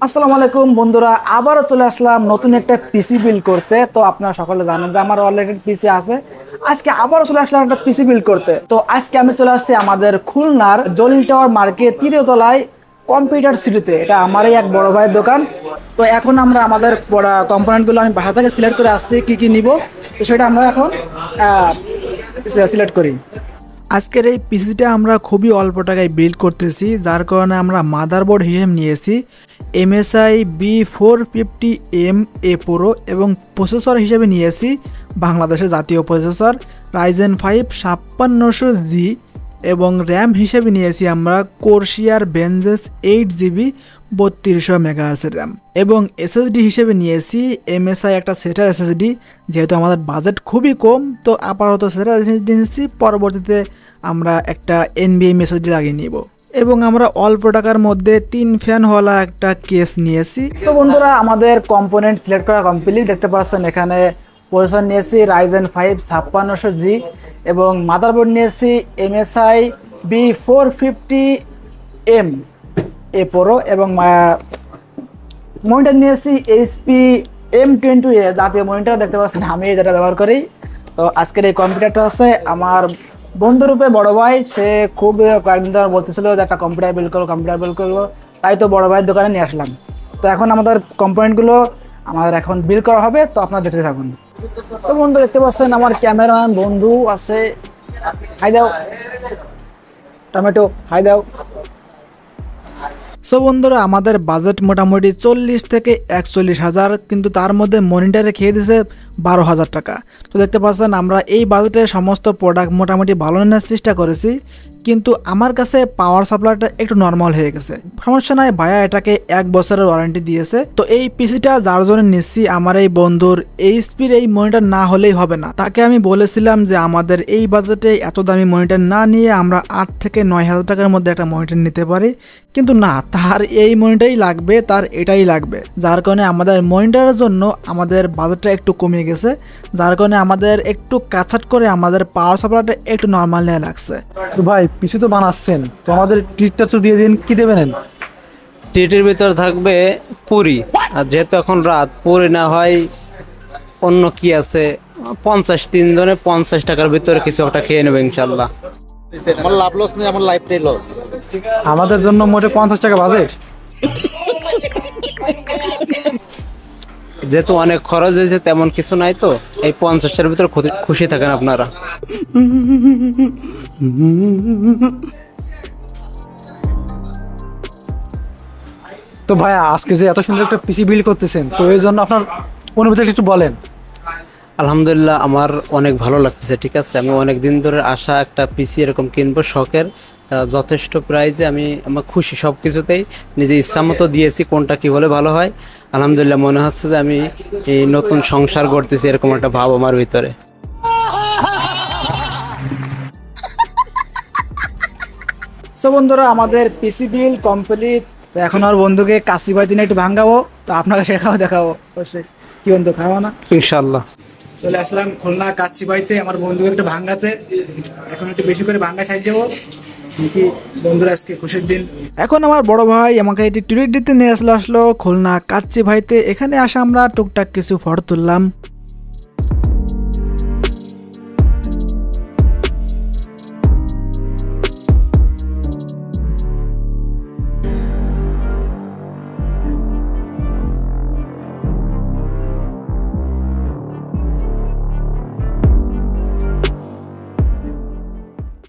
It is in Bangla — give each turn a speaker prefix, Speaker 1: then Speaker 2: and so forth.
Speaker 1: আসসালামু আলাইকুম বন্ধুরা, আবারও চলে আসলাম নতুন একটা পিসি বিল্ড করতে। তো আপনারা সকলে জানেন যে আমার অলরেডি পিসি আছে। আজকে আবারও চলে আসলাম একটা পিসি বিল্ড করতে। তো আজকে আমি চলে আসছি আমাদের খুলনার জলিল টাওয়ার মার্কেট 3য় তলায় কম্পিউটার সিটিতে। এটা আমারই এক বড় ভাইয়ের দোকান। তো এখন আমরা আমাদের কম্পোনেন্টগুলো আমি বাসা থেকে সিলেক্ট করে আসছি কি কি নিব, তো সেটা আমরা এখন সিলেক্ট করি। আজকের এই পিসিটা আমরা খুবই অল্প টাকায় বিল্ড করতেছি, যার কারণে আমরা মাদারবোর্ড হিসেবে নিয়েছি MSI B450M-A Pro এবং প্রসেসর হিসেবে নিয়েছি বাংলাদেশের জাতীয় প্রসেসর Ryzen 5 5600G এবং র্যাম হিসেবে নিয়েছি আমরা কোরশিয়ার ভেনজেস 8GB 3200 MHz র্যাম এবং SSD হিসেবে নিয়েছি MSI একটা সেটার SSD। যেহেতু আমাদের বাজেট খুবই কম, তো আপাতত সেটার SSD নিয়েছি, পরবর্তীতে আমরা একটা NVMe SSD লাগিয়ে নিব এবং আমরা অল্প টাকার মধ্যে 3 ফ্যানওয়ালা একটা কেস নিয়েছি। তো বন্ধুরা, আমাদের কম্পোনেন্ট সিলেক্ট করা কমপ্লিট। দেখতে পাচ্ছেন এখানে প্রসেসর নিয়েছি Ryzen 5 5600G এবং মাদারবোর্ড নিয়েছি MSI B450M-A Pro এবং মনিটর নিয়েছি HP M20A জাতীয় মনিটর। দেখতে পাচ্ছেন আমি যেটা ব্যবহার করি। তো আজকের এই কম্পিউটারটা হচ্ছে আমার বন্ধুরূপে বড় ভাই, সে খুব কয়েকদিন ধরে বলতেছিল যে একটা কম্পিউটার বিল্ড করবো, তাই তো বড় ভাইয়ের দোকানে নিয়ে আসলাম। তো এখন আমাদের কম্পোনেন্টগুলো আমাদের এখন বিল্ড করা হবে, তো আপনারা দেখতে থাকুন। তো বন্ধু দেখতে পাচ্ছেন আমার ক্যামেরাম্যান বন্ধু আছে, হাই দাও টমেটো, হাই দাও। সো বন্ধুরা, আমাদের বাজেট মোটামুটি 40 থেকে 41,000, কিন্তু তার মধ্যে মনিটরে খেয়ে দিয়েছে 12,000 টাকা। তো দেখতে পাচ্ছেন আমরা এই বাজেটে সমস্ত প্রোডাক্ট মোটামুটি ভালো নেওয়ার চেষ্টা করেছি, কিন্তু আমার কাছে পাওয়ার সাপ্লাইটা একটু নর্মাল হয়ে গেছে। সমস্যা নাই, ভাইয়া এটাকে 1 বছরের ওয়ারেন্টি দিয়েছে। তো এই পিসিটা যার জন্য নিচ্ছি, আমার এই বন্ধুর এইচপির এই মনিটর না হলেই হবে না। তাকে আমি বলেছিলাম যে আমাদের এই বাজেটে এত দামি মনিটর না নিয়ে আমরা 8 থেকে 9,000 টাকার মধ্যে একটা মনিটর নিতে পারি, কিন্তু না, তার এই মনিটরই লাগবে, তার এটাই লাগবে। যার কারণে আমাদের মনিটরের জন্য আমাদের বাজেটটা একটু কমে গেছে, যার কারণে আমাদের একটু কাছাট করে আমাদের পাওয়ার সাপ্লাইটা একটু নর্মাল নেওয়া লাগছে।
Speaker 2: তো ভাই, পিছু তো বানাচ্ছেন, তো আমাদের ট্রিটটা তো দিয়ে দিন। কি দেবেন?
Speaker 3: ট্রিটের ভিতর থাকবে পুরি, আর যেহেতু এখন রাত, পুরি না হয় অন্য কি আছে 53 জনে 50 টাকার ভিতরে কিছু একটা খেয়ে নেবে ইনশাল্লাহ।
Speaker 4: আমার লাভ লস নেই, আমার লাইফটাই লস।
Speaker 2: আমাদের জন্য মোটে 50 টাকা বাজেট।
Speaker 3: যেহেতু অনেক খরচ হয়েছে, তেমন কিছু নাই, তো এই 50-এর ভিতরে খুশি থাকেন আপনারা।
Speaker 2: তো ভাই, আজকে যে এত সুন্দর একটা পিসি বিল্ড করতেছেন, তো এই জন্য আপনার অনুভূতিটা একটু বলেন।
Speaker 3: আলহামদুলিল্লাহ, আমার অনেক ভালো লাগতেছে। ঠিক আছে, আমি অনেক দিন ধরে আশা একটা পিসি এরকম কিনবো শখের, যথেষ্ট প্রাইজে আমার খুশি। সব কিছুতেই নিজে ইচ্ছা মতো দিয়েছি, কোনটা কি হলে ভালো হয়। আলহামদুলিল্লাহ, মনে হচ্ছে যে আমি এই নতুন সংসার গড়তেছি, এরকম একটা ভাব আমার ভিতরে।
Speaker 1: সো বন্ধুরা, আমাদের পিসি বিল্ড কমপ্লিট। তো এখন আর বন্ধুকে কাশি বাড়ি দিনে একটু ভাঙাবো, তো আপনাকে সেখাও দেখাবো অবশ্যই। কি বন্ধু, খাওয়া না?
Speaker 3: ইনশাল্লাহ।
Speaker 1: চলে আসলাম খুলনা কাচ্চি বাড়িতে আমার বন্ধুকে একটু ভাঙাতে। এখন একটু বেশি করে ভাঙা সাইড যাবো কি বন্ধুরা, আজকে খুশির দিন। এখন আমার বড় ভাই আমাকে এটি ট্রিট দিতে নিয়ে আসলো খুলনা কাচ্চি ভাইতে। এখানে আসা আমরা টুকটাক কিছু ফটো তুললাম।